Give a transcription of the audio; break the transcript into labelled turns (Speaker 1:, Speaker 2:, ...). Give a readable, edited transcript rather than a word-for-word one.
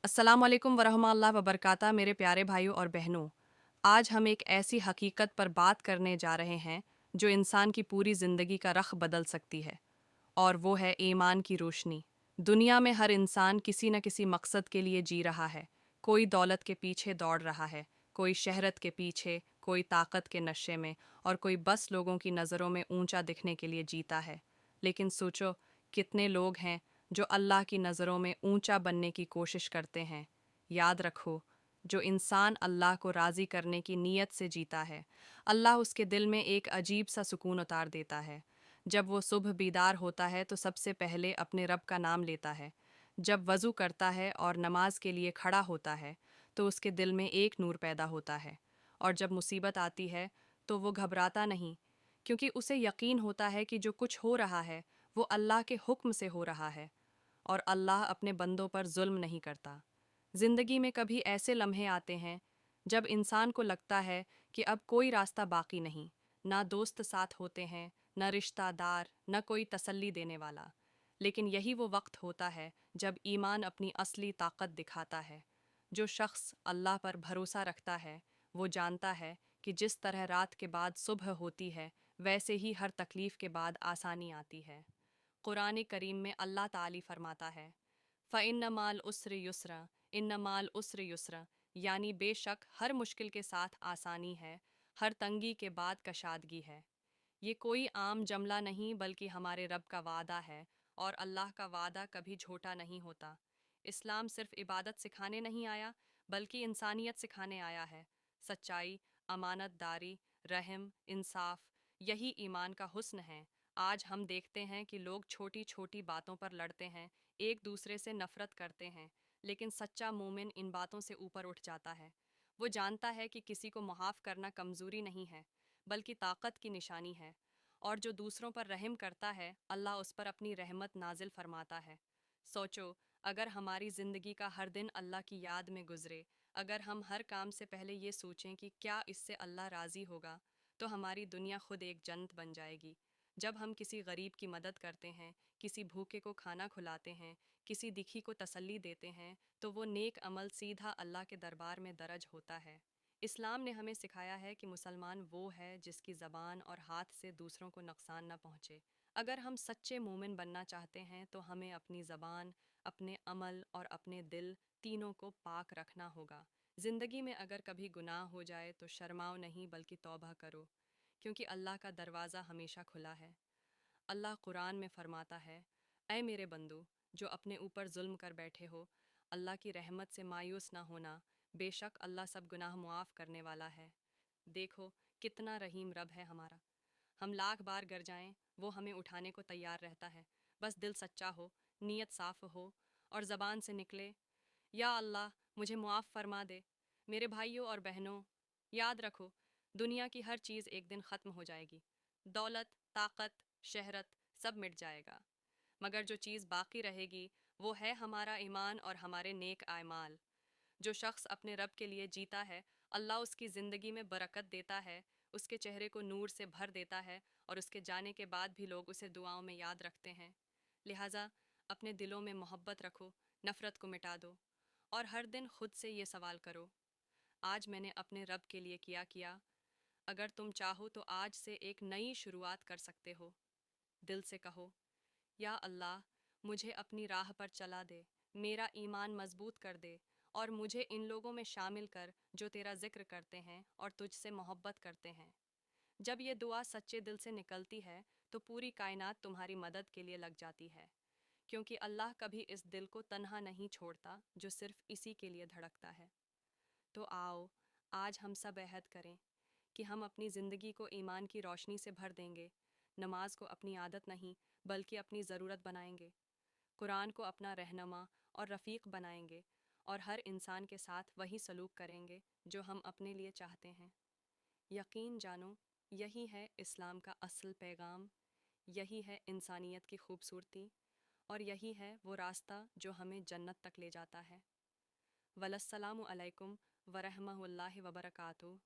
Speaker 1: अस्सलाम वालेकुम वरहमतुल्लाहि वबरकातुहू मेरे प्यारे भाइयों और बहनों। आज हम एक ऐसी हकीकत पर बात करने जा रहे हैं जो इंसान की पूरी ज़िंदगी का रख बदल सकती है, और वो है ईमान की रोशनी। दुनिया में हर इंसान किसी न किसी मकसद के लिए जी रहा है। कोई दौलत के पीछे दौड़ रहा है, कोई शहरत के पीछे, कोई ताकत के नशे में, और कोई बस लोगों की नज़रों में ऊंचा दिखने के लिए जीता है। लेकिन सोचो, कितने लोग हैं जो अल्लाह की नज़रों में ऊंचा बनने की कोशिश करते हैं। याद रखो, जो इंसान अल्लाह को राज़ी करने की नीयत से जीता है, अल्लाह उसके दिल में एक अजीब सा सुकून उतार देता है। जब वो सुबह बीदार होता है तो सबसे पहले अपने रब का नाम लेता है। जब वज़ू करता है और नमाज के लिए खड़ा होता है तो उसके दिल में एक नूर पैदा होता है। और जब मुसीबत आती है तो वो घबराता नहीं, क्योंकि उसे यकीन होता है कि जो कुछ हो रहा है वो अल्लाह के हुक्म से हो रहा है, और अल्लाह अपने बंदों पर जुल्म नहीं करता। ज़िंदगी में कभी ऐसे लम्हे आते हैं जब इंसान को लगता है कि अब कोई रास्ता बाकी नहीं, ना दोस्त साथ होते हैं, न रिश्तेदार, न कोई तसल्ली देने वाला। लेकिन यही वो वक्त होता है जब ईमान अपनी असली ताकत दिखाता है। जो शख्स अल्लाह पर भरोसा रखता है वो जानता है कि जिस तरह रात के बाद सुबह होती है, वैसे ही हर तकलीफ़ के बाद आसानी आती है। कुरान करीम में अल्लाह ताली फरमाता है, फ़इन्न माल उस्र युस्रा, इन्न माल उस्र युस्रा, यानी बेशक हर मुश्किल के साथ आसानी है, हर तंगी के बाद कशादगी है। ये कोई आम जमला नहीं बल्कि हमारे रब का वादा है, और अल्लाह का वादा कभी झूठा नहीं होता। इस्लाम सिर्फ इबादत सिखाने नहीं आया, बल्कि इंसानियत सिखाने आया है। सच्चाई, अमानतदारी, रहम, इंसाफ, यही ईमान का हुस्न है। आज हम देखते हैं कि लोग छोटी छोटी बातों पर लड़ते हैं, एक दूसरे से नफरत करते हैं, लेकिन सच्चा मोमिन इन बातों से ऊपर उठ जाता है। वो जानता है कि किसी को मुआफ़ करना कमज़ोरी नहीं है, बल्कि ताकत की निशानी है। और जो दूसरों पर रहम करता है, अल्लाह उस पर अपनी रहमत नाजिल फरमाता है। सोचो, अगर हमारी ज़िंदगी का हर दिन अल्लाह की याद में गुजरे, अगर हम हर काम से पहले ये सोचें कि क्या इससे अल्लाह राज़ी होगा, तो हमारी दुनिया खुद एक जन्नत बन जाएगी। जब हम किसी गरीब की मदद करते हैं, किसी भूखे को खाना खिलाते हैं, किसी दिखी को तसल्ली देते हैं, तो वो नेक अमल सीधा अल्लाह के दरबार में दर्ज होता है। इस्लाम ने हमें सिखाया है कि मुसलमान वो है जिसकी ज़बान और हाथ से दूसरों को नुकसान न पहुँचे। अगर हम सच्चे मोमिन बनना चाहते हैं तो हमें अपनी ज़बान, अपने अमल और अपने दिल, तीनों को पाक रखना होगा। ज़िंदगी में अगर कभी गुनाह हो जाए तो शर्माओ नहीं बल्कि तौबा करो, क्योंकि अल्लाह का दरवाज़ा हमेशा खुला है। अल्लाह कुरान में फरमाता है, ऐ मेरे बंदो, जो अपने ऊपर जुल्म कर बैठे हो, अल्लाह की रहमत से मायूस ना होना, बेशक अल्लाह सब गुनाह मुआफ़ करने वाला है। देखो, कितना रहीम रब है हमारा। हम लाख बार गिर जाएं, वो हमें उठाने को तैयार रहता है। बस दिल सच्चा हो, नीयत साफ़ हो, और ज़बान से निकले, या अल्लाह मुझे मुआफ़ फरमा दे। मेरे भाइयों और बहनों, याद रखो, दुनिया की हर चीज़ एक दिन ख़त्म हो जाएगी। दौलत, ताकत, शहरत, सब मिट जाएगा, मगर जो चीज़ बाकी रहेगी वो है हमारा ईमान और हमारे नेक आमाल। जो शख्स अपने रब के लिए जीता है, अल्लाह उसकी ज़िंदगी में बरकत देता है, उसके चेहरे को नूर से भर देता है, और उसके जाने के बाद भी लोग उसे दुआओं में याद रखते हैं। लिहाजा अपने दिलों में मोहब्बत रखो, नफ़रत को मिटा दो, और हर दिन खुद से ये सवाल करो, आज मैंने अपने रब के लिए किया। अगर तुम चाहो तो आज से एक नई शुरुआत कर सकते हो। दिल से कहो, या अल्लाह, मुझे अपनी राह पर चला दे, मेरा ईमान मजबूत कर दे, और मुझे इन लोगों में शामिल कर जो तेरा जिक्र करते हैं और तुझसे मोहब्बत करते हैं। जब ये दुआ सच्चे दिल से निकलती है तो पूरी कायनात तुम्हारी मदद के लिए लग जाती है, क्योंकि अल्लाह कभी इस दिल को तन्हा नहीं छोड़ता जो सिर्फ इसी के लिए धड़कता है। तो आओ, आज हम सब अहद करें कि हम अपनी ज़िंदगी को ईमान की रोशनी से भर देंगे। नमाज को अपनी आदत नहीं बल्कि अपनी ज़रूरत बनाएंगे, कुरान को अपना रहनुमा और रफ़ीक बनाएंगे, और हर इंसान के साथ वही सलूक करेंगे जो हम अपने लिए चाहते हैं। यकीन जानो, यही है इस्लाम का असल पैगाम, यही है इंसानियत की खूबसूरती, और यही है वो रास्ता जो हमें जन्नत तक ले जाता है। वलस्सलामु अलैकुम वरहमतुल्लाहि वबरकातुहू।